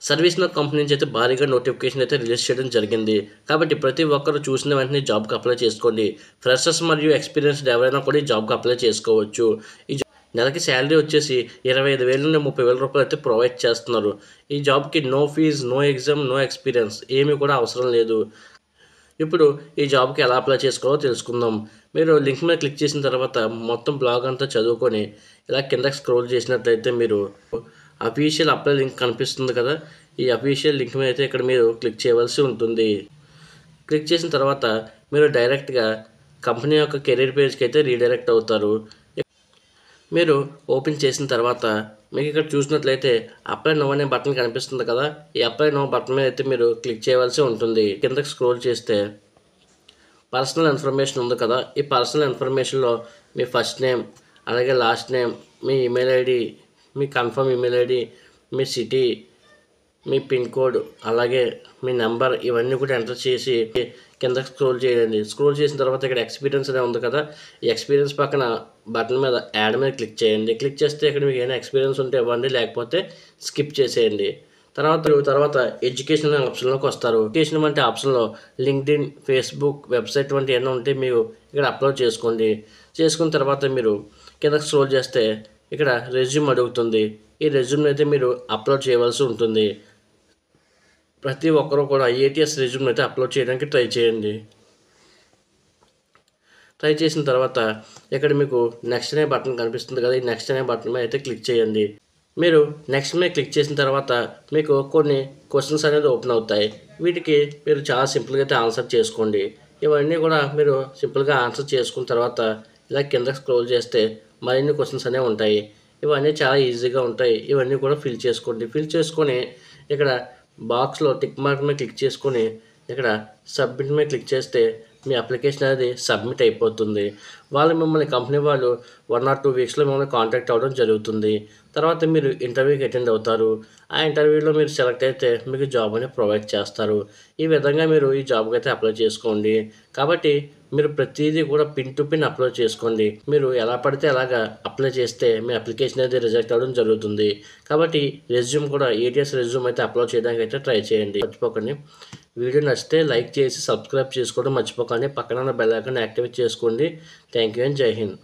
సర్వీస్‌నో company నుంచి అయితే భారీగా నోటిఫికేషన్ అయితే రిలీజ్ చేయడం జరిగింది. కాబట్టి ప్రతి ఒక్కరు చూసిన వెంటనే జాబ్‌కి అప్లై చేసుకోండి. ఫ్రెషర్స్ మరియు ఎక్స్‌పీరియన్స్‌డ్ ఎవరైనా కూడా ఈ జాబ్‌కి అప్లై చేసుకోవచ్చు. ఈ నెలకి శాలరీ వచ్చేసి 25,000 నుండి 30,000 రూపాయలు అయితే ప్రొవైడ్ చేస్తున్నారు. ఈ జాబ్‌కి no fees, no exam, no experience ఏమీ కూడా అవసరం లేదు. ఇప్పుడు ఈ జాబ్‌కి ఎలా అప్లై చేసుకోవాలో తెలుసుకుందాం. మీరు లింక్ మీద క్లిక్ చేసిన తర్వాత మొత్తం బ్లాగ్ అంతా చదువుకొని ఇలా కిందకి స్క్రోల్ చేసినట్లయితే మీరు అఫీషియల్ అప్లై లింక్ కనిపిస్తుంది కదా! ఈ అఫీషియల్ లింక్ మీద అయితే ఇక్కడ మీరు క్లిక్ చేయవలసి ఉంటుంది. క్లిక్ చేసిన తర్వాత మీరు డైరెక్ట్‌గా కంపెనీ యొక్క కెరీర్ పేజ్‌కి అయితే రీడైరెక్ట్ అవుతారు. మీరు ఓపెన్ చేసిన తర్వాత మీకు ఇక్కడ చూసినట్లయితే అప్లై నౌ అనే బటన్ కనిపిస్తుంది కదా! ఈ అప్లై నౌ బటన్ మీద అయితే మీరు క్లిక్ చేయవలసి ఉంటుంది. కిందకి స్క్రోల్ చేస్తే పర్సనల్ ఇన్ఫర్మేషన్ ఉంది కదా! ఈ పర్సనల్ ఇన్ఫర్మేషన్‌లో మీ ఫస్ట్ నేమ్, అలాగే లాస్ట్ నేమ్, మీ ఈమెయిల్ ఐడీ, మీ కన్ఫర్మ్ ఈమెయిల్ ఐడీ, మీ సిటీ, మీ పిన్ కోడ్, అలాగే మీ నంబర్ ఇవన్నీ కూడా ఎంటర్ చేసి కిందకి స్క్రోల్ చేయండి. స్క్రోల్ చేసిన తర్వాత ఇక్కడ ఎక్స్పీరియన్స్ అనే ఉంది కదా! ఈ ఎక్స్పీరియన్స్ పక్కన బటన్ మీద యాడ్ మీద క్లిక్ చేయండి. క్లిక్ చేస్తే ఇక్కడ మీకు ఏమైనా ఎక్స్పీరియన్స్ ఉంటే ఇవ్వండి, లేకపోతే స్కిప్ చేసేయండి. తర్వాత ఎడ్యుకేషన్ అనే ఆప్షన్‌లోకి వస్తారు. ఎడ్యుకేషన్ వంటి ఆప్షన్‌లో లింక్డ్ఇన్, ఫేస్‌బుక్, వెబ్‌సైట్ వంటివి ఏమైనా ఉంటే మీరు ఇక్కడ అప్లోడ్ చేసుకోండి. చేసుకున్న తర్వాత మీరు కిందకి స్క్రోల్ చేస్తే ఇక్కడ రెజ్యూమ్ అడుగుతుంది. ఈ రెజ్యూమ్‌ని అయితే మీరు అప్లోడ్ చేయవలసి ఉంటుంది. ప్రతి ఒక్కరు కూడా ఏటీఎస్ రెజ్యూమ్‌ని అయితే అప్లోడ్ చేయడానికి ట్రై చేయండి. ట్రై చేసిన తర్వాత ఇక్కడ మీకు నెక్స్ట్ అనే బటన్ కనిపిస్తుంది కదా! ఈ నెక్స్ట్ అనే బటన్ మీద అయితే క్లిక్ చేయండి. మీరు నెక్స్ట్ మీద క్లిక్ చేసిన తర్వాత మీకు కొన్ని క్వెషన్స్ అనేది ఓపెన్ అవుతాయి. వీటికి మీరు చాలా సింపుల్‌గా అయితే ఆన్సర్ చేసుకోండి. ఇవన్నీ కూడా మీరు సింపుల్‌గా ఆన్సర్ చేసుకున్న తర్వాత ఇలా కిందకి స్క్రోల్ చేస్తే మరిన్ని క్వెషన్స్ అనేవి ఉంటాయి. ఇవన్నీ చాలా ఈజీగా ఉంటాయి. ఇవన్నీ కూడా ఫిల్ చేసుకోండి. ఫిల్ చేసుకొని ఇక్కడ బాక్స్‌లో టిక్ మార్క్ మీద క్లిక్ చేసుకొని ఇక్కడ సబ్మిట్ మీద క్లిక్ చేస్తే మీ అప్లికేషన్ అనేది సబ్మిట్ అయిపోతుంది. వాళ్ళు మిమ్మల్ని కంపెనీ వాళ్ళు 1 ఆర్ 2 వీక్స్‌లో మిమ్మల్ని కాంటాక్ట్ అవ్వడం జరుగుతుంది. తర్వాత మీరు ఇంటర్వ్యూకి అటెండ్ అవుతారు. ఆ ఇంటర్వ్యూలో మీరు సెలెక్ట్ అయితే మీకు జాబ్ అనేది ప్రొవైడ్ చేస్తారు. ఈ విధంగా మీరు ఈ జాబ్‌కి అయితే అప్లై చేసుకోండి. కాబట్టి మీరు ప్రతీదీ కూడా పిన్ టు పిన్ అప్లోడ్ చేసుకోండి. మీరు ఎలా పడితే అలాగా అప్లై చేస్తే మీ అప్లికేషన్ అనేది రిజెక్ట్ అవ్వడం జరుగుతుంది. కాబట్టి రెజ్యూమ్ కూడా ఏటీఎస్ రెజ్యూమ్ అయితే అప్లోడ్ చేయడానికి అయితే ట్రై చేయండి. మర్చిపోకండి. వీడియో నచ్చితే లైక్ చేసి సబ్స్క్రైబ్ చేసుకోవడం మర్చిపోకండి. పక్కన ఉన్న బెల్ ఐకాన్ యాక్టివేట్ చేసుకోండి. థ్యాంక్ యూ అండ్ జై హింద్.